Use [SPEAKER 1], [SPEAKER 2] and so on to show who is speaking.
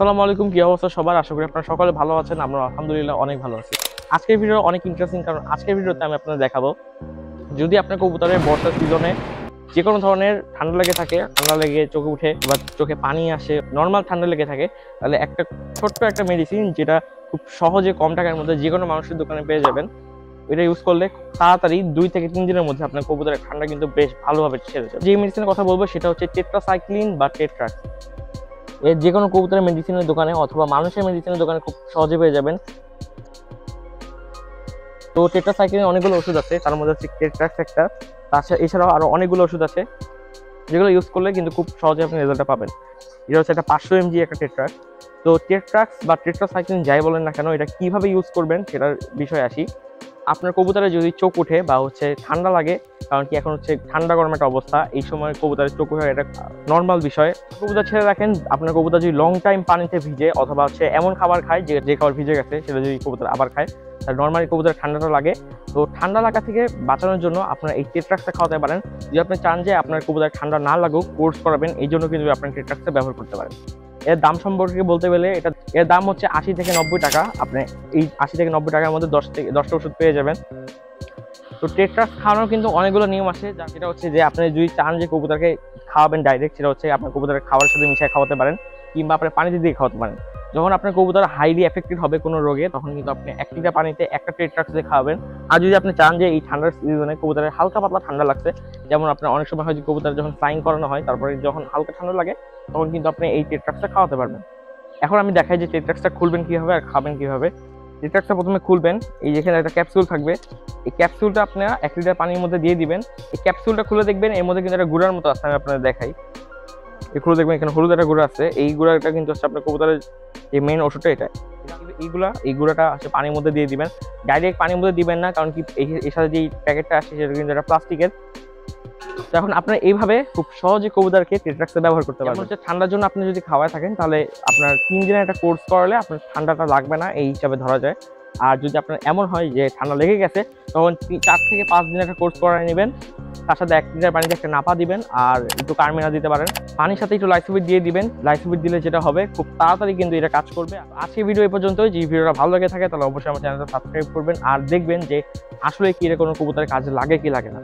[SPEAKER 1] আসসালামু আলাইকুম, কি অবস্থা সবার? আশা করি আপনারা সকলে ভালো আছেন। আমরা আলহামদুলিল্লাহ অনেক ভালো আছি। আজকের ভিডিও অনেক ইন্টারেস্টিং, কারণ আজকের ভিডিওতে আমি আপনাদের দেখাবো যদি আপনার কবুতরের বর্ষা সিজনে যে কোনো ধরনের ঠান্ডা লেগে থাকে, ঠান্ডা লেগে চোখে উঠে বা চোখে পানি আসে, নর্মাল ঠান্ডা লেগে থাকে, তাহলে একটা ছোট্ট একটা মেডিসিন যেটা খুব সহজে কম টাকার মধ্যে যে কোনো মানুষের দোকানে পেয়ে যাবেন। এটা ইউজ করলে তাড়াতাড়ি 2 থেকে 3 দিনের মধ্যে আপনার কবুতরের ঠান্ডা কিন্তু বেশ ভালোভাবে সেরে যাবে। যে মেডিসিনের কথা বলবো সেটা হচ্ছে টেট্রাসাইক্লিন বা টেট্রাক্স। এর যে কোনো কবুতরের মেডিসিনের দোকানে অথবা মানুষের মেডিসিনের দোকানে খুব সহজে পেয়ে যাবেন। তো টেট্রাসাইক্লিনের অনেকগুলো ওষুধ আছে, তার মধ্যে হচ্ছে টেট্রাক্স একটা। তাছাড়া এছাড়াও আরো অনেকগুলো ওষুধ আছে যেগুলো ইউজ করলে কিন্তু খুব সহজে আপনি রেজাল্টটা পাবেন। এটা হচ্ছে একটা 500 mg একটা টেট্রাক্স। তো টেট্রাক্স বা টেট্রাসাইক্লিন যাই বলেন না কেন, এটা কিভাবে ইউজ করবেন সেটার বিষয়ে আসি। আপনার কবুতরে যদি চোখ উঠে বা ঠান্ডা লাগে, কারণ কি এখন ঠান্ডা গরম একটা অবস্থা, এই সময় কবুতরের চোখ ওঠা এটা নর্মাল বিষয়। কবুতর ছেড়ে রাখেন, আপনার কবুতর যদি লং টাইম পানিতে ভিজে অথবা এমন খাবার খায় যে খাবার ভিজে গেছে, সেটা যদি কবুতর আবার খায়, তাহলে নর্মালি কবুতরের ঠান্ডাটা লাগে। তো ঠান্ডা লাগা থেকে বাঁচানোর জন্য আপনারা এই টেট্রাক্সটা খাওয়াতে পারেন। যদি আপনি চান যে আপনার কবুতরের ঠান্ডা না লাগুক, কোর্স করাবেন, এই জন্য কিন্তু আপনি টেট্রাক্সটা ব্যবহার করতে পারেন। এর দাম সম্পর্কে বলতে গেলে এর দাম হচ্ছে 80 থেকে 90 টাকা। আপনি এই 80 থেকে 90 টাকার মধ্যে 10টা ওষুধ পেয়ে যাবেন। তো টেট্রাক্স খাওয়ানোর কিন্তু অনেকগুলো নিয়ম আছে, যেটা হচ্ছে যে আপনি যদি চান যে কবুতরকে খাওয়াবেন ডাইরেক্ট, সেটা হচ্ছে আপনার কবুতরের খাবারের সাথে মিশিয়ে খাওয়াতে পারেন, কিংবা আপনার পানিতে দিয়ে খাওয়াতে পারেন। যখন আপনার কবুতর হাইলি এফেক্টেড হবে কোনো রোগে, তখন কিন্তু আপনি 1 লিটার পানিতে একটা টেট্রাক্স দিয়ে খাওয়াবেন। আর যদি আপনি চান যে এই ঠান্ডার সিজনে কবুতরের হালকা পাতলা ঠান্ডা লাগছে, যেমন আপনার অনেক সময় হয় যে কবুতর যখন ফ্লাইং করানো হয়, তারপরে যখন হালকা ঠান্ডা লাগে, তখন কিন্তু আপনি এই টেট্রাক্সটা খাওয়াতে পারবেন। এখন আমি দেখাই যে টেট্রাক্সটা খুলবেন কিভাবে আর খাবেন কিভাবে। টেট্রাক্সটা প্রথমে খুলবেন, এই যেখানে একটা ক্যাপসুল থাকবে, এই ক্যাপসুলটা আপনারা 1 লিটার পানির মধ্যে দিয়ে দিবেন। এই ক্যাপসুলটা খুলে দেখবেন এর মধ্যে কিন্তু একটা গুঁড়ার মতো আছে, আমি আপনাদের দেখাই। এই খুলে দেখবেন এখানে হলুদ একটা গুঁড়া আছে, এই গুঁড়াটা কিন্তু আপনার কবুতরের যে মেইন ওষুধটা এটা। এই গুঁড়াটা পানির মধ্যে দিয়ে দিবেন। ডাইরেক্ট পানির মধ্যে দিবেন না, কারণ কি এর সাথে যে প্যাকেটটা আসে সেটা কিন্তু একটা প্লাস্টিকের। এখন আপনারা এইভাবে খুব সহজে কবুতরকে টেট্রাক্সটা ব্যবহার করতে পারবেন। ঠান্ডার জন্য আপনি যদি খাওয়ায় থাকেন, তাহলে আপনার 3 দিনের একটা কোর্স করালে আপনার ঠান্ডাটা লাগবে না, এই হিসাবে ধরা যায়। আর যদি আপনার এমন হয় যে ঠান্ডা লেগে গেছে, তখন 4 থেকে 5 দিনের একটা কোর্স করায় নেবেন। তার সাথে 1 লিটার পানিতে একটা নাপা দিবেন, আর একটু কার্মিনা দিতে পারেন। পানির সাথে একটু লাইসোবিট দিয়ে দিবেন। লাইসোবিট দিলে যেটা হবে, খুব তাড়াতাড়ি কিন্তু এটা কাজ করবে। আজকে ভিডিও এই পর্যন্তই। যদি ভিডিওটা ভালো লাগে থাকে, তাহলে অবশ্যই আমার চ্যানেলটা সাবস্ক্রাইব করবেন আর দেখবেন যে আসলে কি এটা কোনো কবুতরের কাজে লাগে কি লাগে না।